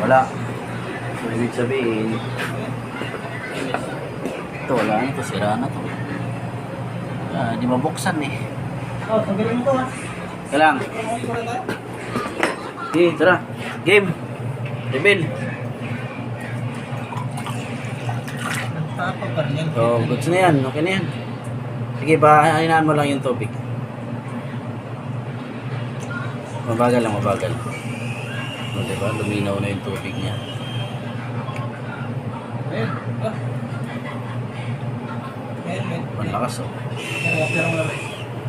Wala. So, ibig sabihin, ito wala na ito, sira na ito. Di mabuksan eh. Tanggalin mo to ha. Kailang. Okay, tara. Game. Reveal. Nagtapag ka rin yan. So, goods na yan. Okay na yan. Sige, pahinaan mo lang yung topic. Mabagal lang, mabagal. O, diba? Luminaw na yung topic niya. Ayun. Ayun. Panlakas, oh. Pero mo lang.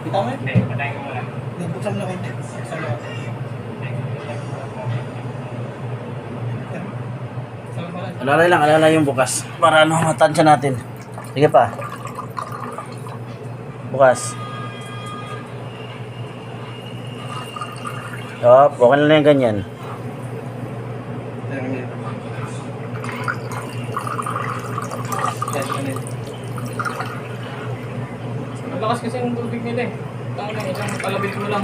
Kita mo yun? Hindi, patayin ko mo lang. Hindi, buksan mo lang konti. Buksan mo lang. Alalay yung bukas. Para ano, matansya natin. Sige pa. Bukas. Yup, okay na yung ganyan. Ang lakas kasi ng tubig nila eh. Isang kalabit mo lang.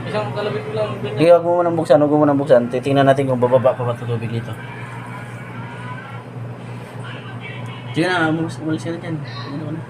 Isang kalabit mo lang. Sige, huwag mo munang buksan, huwag mo munang buksan. Titingnan natin kung bababa pa ba ito tubig dito. Sige na, umalis ka na dyan. Ano ka na?